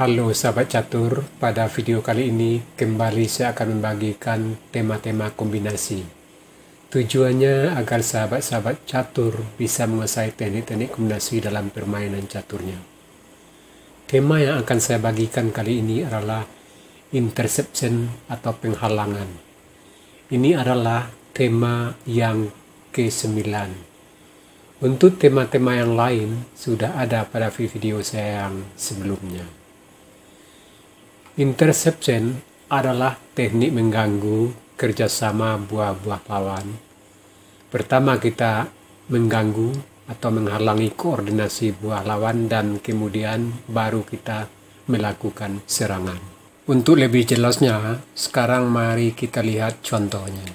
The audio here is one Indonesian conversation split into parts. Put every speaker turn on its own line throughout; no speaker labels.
Halo sahabat catur, pada video kali ini kembali saya akan membagikan tema-tema kombinasi. Tujuannya agar sahabat-sahabat catur bisa menguasai teknik-teknik kombinasi dalam permainan caturnya. Tema yang akan saya bagikan kali ini adalah interception atau penghalangan. Ini adalah tema yang ke-9. Untuk tema-tema yang lain sudah ada pada video saya yang sebelumnya. Interception adalah teknik mengganggu kerjasama buah-buah lawan. Pertama kita mengganggu atau menghalangi koordinasi buah lawan dan kemudian baru kita melakukan serangan. Untuk lebih jelasnya, sekarang mari kita lihat contohnya.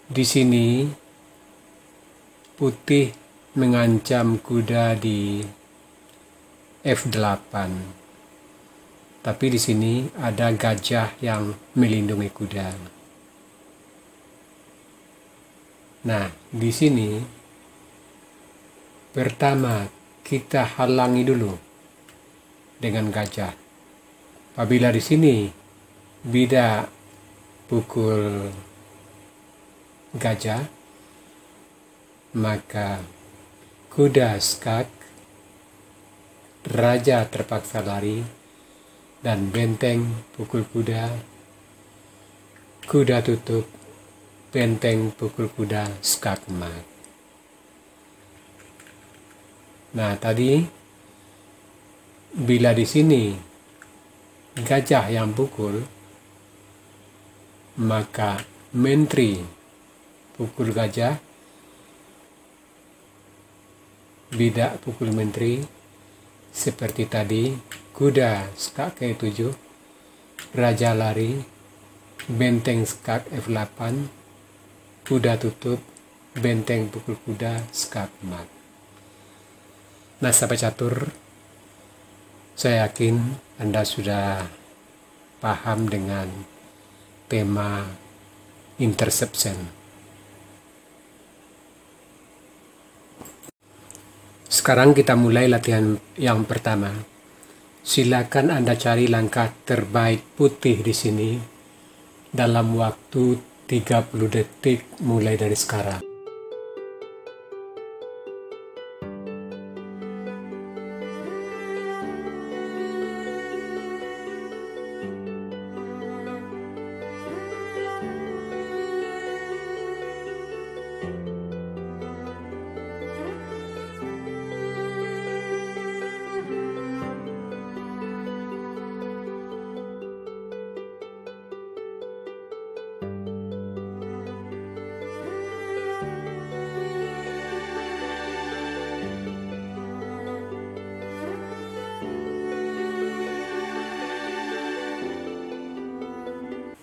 Di sini putih mengancam kuda di F8. Tapi di sini ada gajah yang melindungi kuda. Nah, di sini pertama kita halangi dulu dengan gajah. Apabila di sini bidak pukul gajah, maka kuda skak, raja terpaksa lari, dan benteng pukul kuda, kuda tutup, benteng pukul kuda, skak mat. Nah, tadi bila di sini gajah yang pukul, maka menteri pukul gajah, bidak pukul menteri, seperti tadi, kuda skak ke-7, raja lari, benteng skak F8, kuda tutup, benteng pukul kuda, skak mat. Nah, sahabat catur, saya yakin Anda sudah paham dengan tema interception. Sekarang kita mulai latihan yang pertama. Silakan Anda cari langkah terbaik putih di sini dalam waktu 30 detik mulai dari sekarang.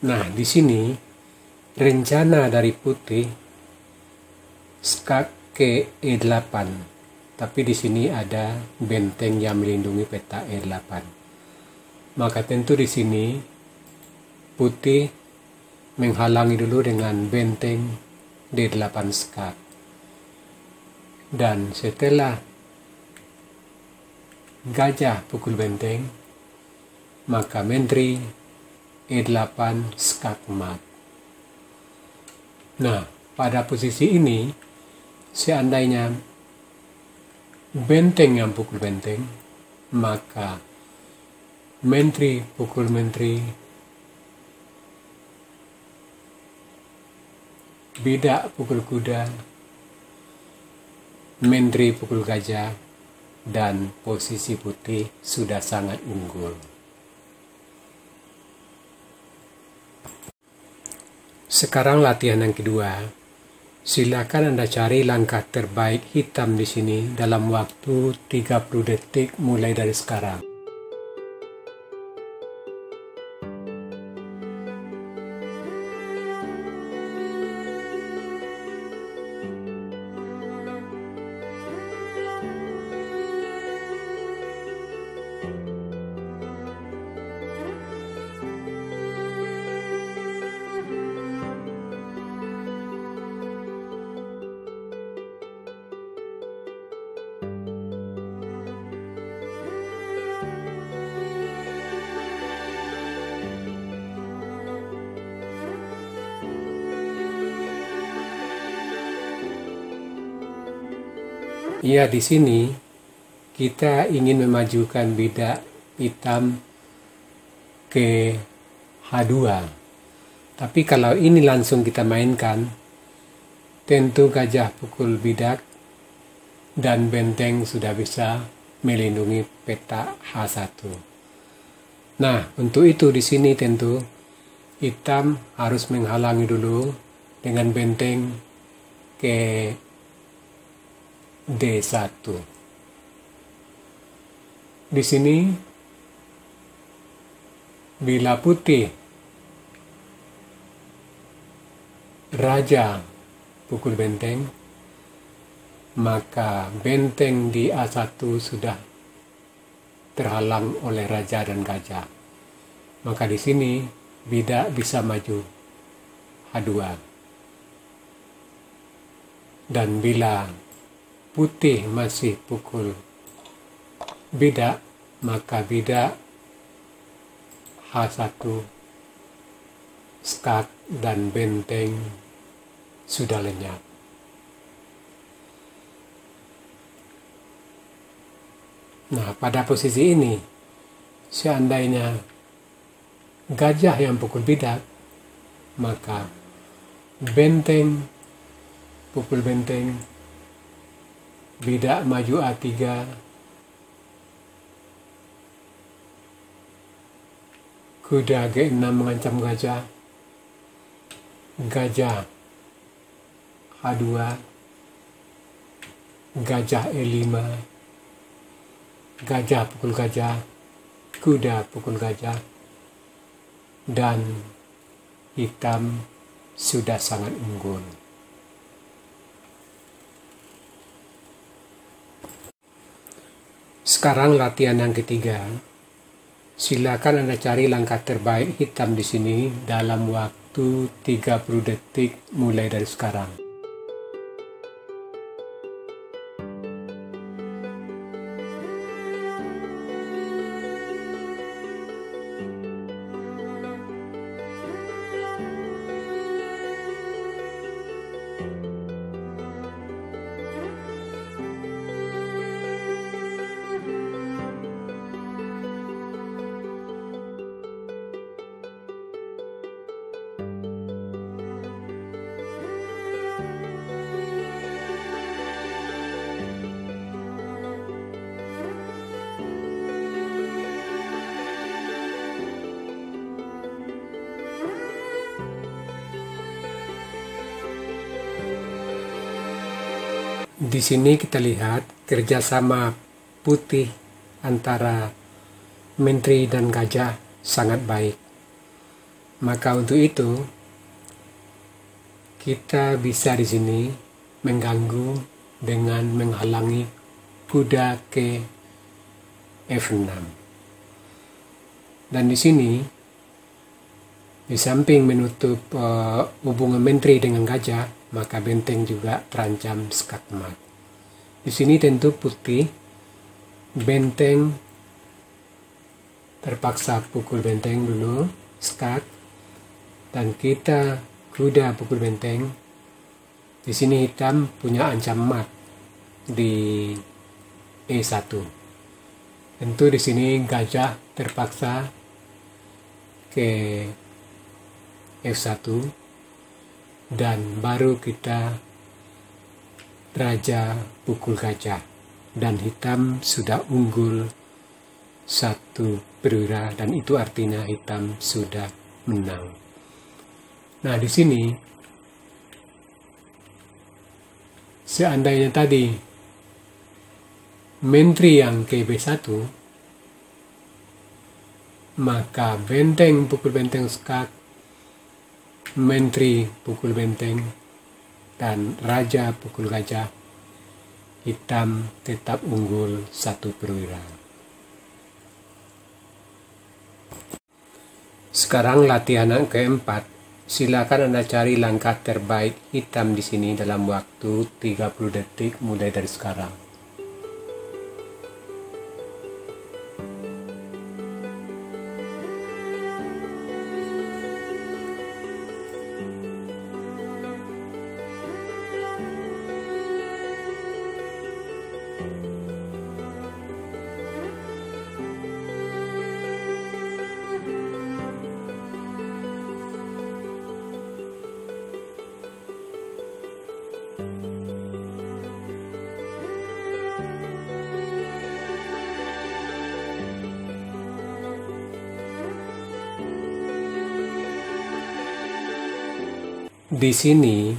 Nah, di sini rencana dari putih skak ke E8. Tapi di sini ada benteng yang melindungi peta E8. Maka tentu di sini putih menghalangi dulu dengan benteng D8 skak. Dan setelah gajah pukul benteng, maka menteri E8 skak mat. Nah, pada posisi ini, seandainya benteng yang pukul benteng, maka menteri pukul menteri, bidak pukul kuda, menteri pukul gajah, dan posisi putih sudah sangat unggul. Sekarang latihan yang kedua. Silakan Anda cari langkah terbaik hitam di sini dalam waktu 30 detik mulai dari sekarang. Ya, di sini kita ingin memajukan bidak hitam ke H2. Tapi kalau ini langsung kita mainkan, tentu gajah pukul bidak dan benteng sudah bisa melindungi petak H1. Nah, untuk itu di sini tentu hitam harus menghalangi dulu dengan benteng ke D1. Di sini bila putih raja pukul benteng, maka benteng di A1 sudah terhalang oleh raja dan gajah. Maka di sini bidak bisa maju H2. Dan bila putih masih pukul bidak, maka bidak H1 skak dan benteng sudah lenyap. Nah, pada posisi ini, seandainya gajah yang pukul bidak, maka benteng pukul benteng, bidak maju A3, kuda G6 mengancam gajah, gajah H2, gajah E5, gajah pukul gajah, kuda pukul gajah, dan hitam sudah sangat unggul. Sekarang latihan yang ketiga. Silakan Anda cari langkah terbaik hitam di sini dalam waktu 30 detik mulai dari sekarang. Di sini kita lihat kerjasama putih antara menteri dan gajah sangat baik. Maka untuk itu kita bisa di sini mengganggu dengan menghalangi kuda ke F6. Dan di sini di samping menutup hubungan menteri dengan gajah, maka benteng juga terancam skak mat. Di sini tentu putih, benteng terpaksa pukul benteng dulu, skak, dan kita kuda pukul benteng. Di sini hitam punya ancam mat di E1. Tentu di sini gajah terpaksa ke F1 dan baru kita raja pukul gajah dan hitam sudah unggul 1 perwira dan itu artinya hitam sudah menang. Nah, di sini seandainya tadi menteri yang ke B1, maka benteng pukul benteng skak, menteri pukul benteng, dan raja pukul gajah, hitam tetap unggul 1 perwira. Sekarang latihan yang keempat. Silakan Anda cari langkah terbaik hitam di sini dalam waktu 30 detik mulai dari sekarang. Di sini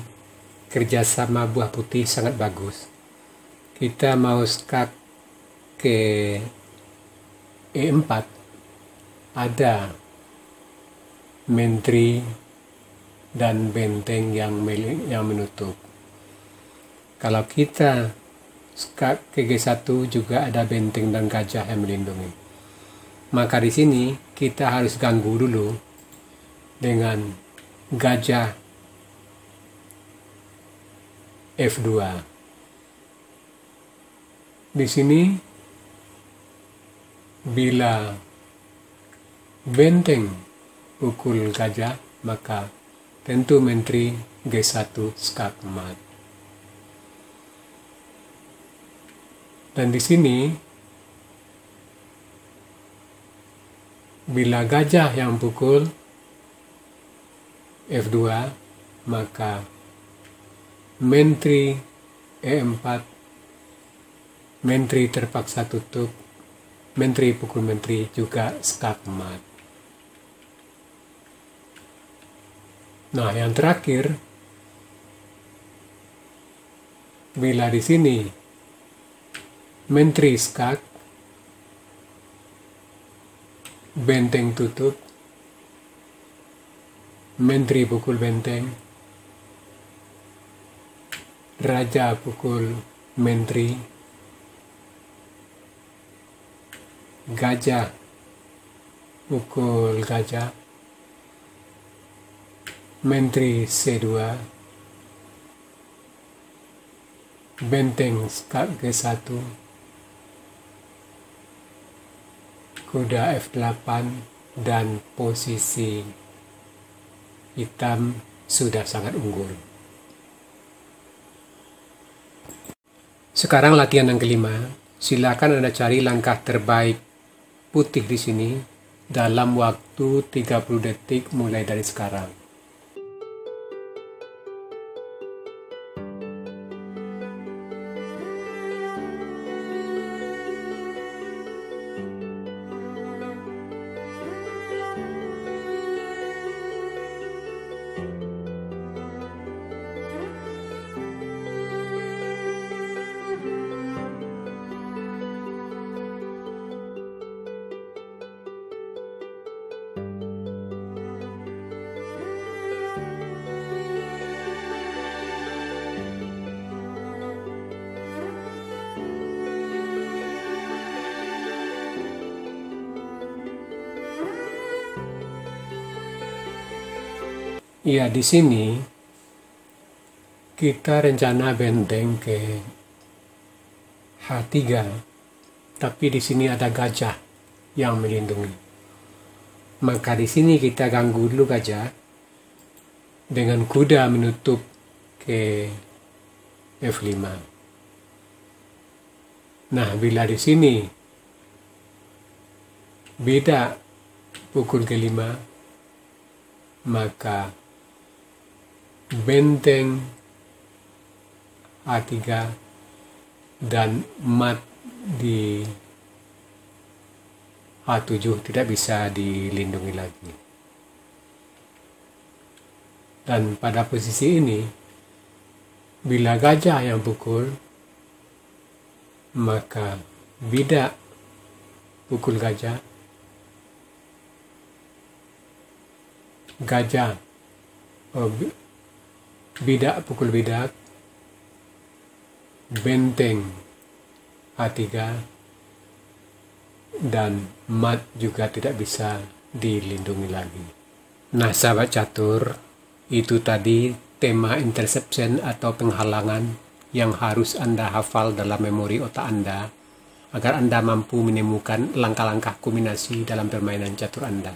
kerjasama buah putih sangat bagus. Kita mau skak ke E4, ada menteri dan benteng yang menutup. Kalau kita skak ke G1 juga ada benteng dan gajah yang melindungi. Maka di sini kita harus ganggu dulu dengan gajah F2. Di sini bila benteng pukul gajah, maka tentu menteri G1 skak mat. Dan di sini bila gajah yang pukul F2, maka menteri E4, menteri terpaksa tutup, menteri pukul menteri juga skak mat. Nah, yang terakhir, bila di sini menteri skak, benteng tutup, menteri pukul benteng, raja pukul menteri, gajah pukul gajah, menteri C2, benteng skak G1, kuda F8, dan posisi hitam sudah sangat unggul. Sekarang latihan yang kelima. Silakan Anda cari langkah terbaik putih di sini dalam waktu 30 detik mulai dari sekarang. Ya, di sini kita rencana benteng ke H3, tapi di sini ada gajah yang melindungi. Maka di sini kita ganggu dulu gajah dengan kuda menutup ke F5. Nah, bila di sini beda pukul G5, maka benteng A3 dan mat di A7 tidak bisa dilindungi lagi. Dan pada posisi ini, bila gajah yang pukul, maka bidak pukul gajah, bidak pukul bidak, benteng A3, dan mat juga tidak bisa dilindungi lagi. Nah, sahabat catur, itu tadi tema interception atau penghalangan yang harus Anda hafal dalam memori otak Anda agar Anda mampu menemukan langkah-langkah kombinasi dalam permainan catur Anda.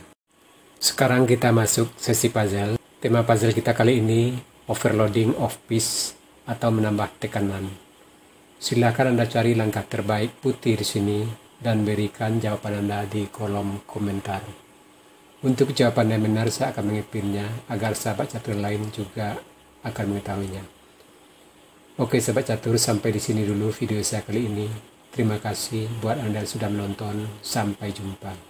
Sekarang kita masuk sesi puzzle. Tema puzzle kita kali ini overloading of piece atau menambah tekanan. Silakan Anda cari langkah terbaik putih di sini dan berikan jawaban Anda di kolom komentar. Untuk jawaban yang benar saya akan mengepinnya agar sahabat catur lain juga akan mengetahuinya. Oke sahabat catur, sampai di sini dulu video saya kali ini. Terima kasih buat Anda yang sudah menonton. Sampai jumpa.